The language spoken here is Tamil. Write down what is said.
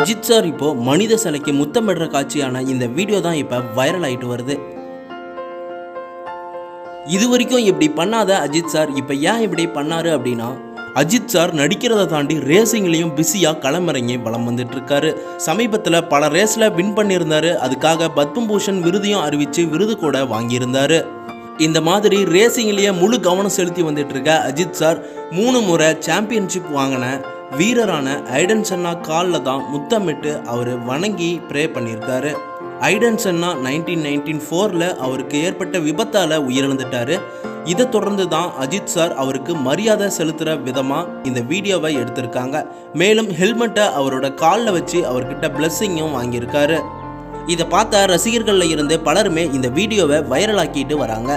அஜித் சார் இப்போ மனித சிலைக்கு முத்தமிடுற காட்சியான இந்த வீடியோ தான் இப்போ வைரல் ஆகிட்டு வருது. இது வரைக்கும் இப்படி பண்ணாத அஜித் சார் இப்போ ஏன் இப்படி பண்ணாரு அப்படின்னா, அஜித் சார் நடிக்கிறத தாண்டி ரேசிங்லையும் பிஸியாக களமிறங்கி வலம் வந்துட்டு இருக்காரு. சமீபத்தில் பல ரேஸில் வின் பண்ணியிருந்தாரு. அதுக்காக பத்மபூஷன் விருதையும் அறிவித்து விருது கூட வாங்கியிருந்தாரு. இந்த மாதிரி ரேசிங்லேயே முழு கவனம் செலுத்தி வந்துட்டு இருக்க அஜித் சார் 3 முறை சாம்பியன்ஷிப் வாங்கின வீரரான ஐடன் சென்னா காலில் தான் முத்தமிட்டு அவர் வணங்கி ப்ரே பண்ணியிருக்காரு. ஐடன் சென்னா 1994 அவருக்கு ஏற்பட்ட விபத்தால் உயிரிழந்துட்டாரு. இதை தொடர்ந்து தான் அஜித் சார் அவருக்கு மரியாதை செலுத்துகிற விதமாக இந்த வீடியோவை எடுத்திருக்காங்க. மேலும் ஹெல்மெட்டை அவரோட காலில் வச்சு அவர்கிட்ட பிளெஸ்ஸிங்கும் வாங்கியிருக்காரு. இதை பார்த்த ரசிகர்களில் இருந்து பலருமே இந்த வீடியோவை வைரலாக்கிட்டு வராங்க.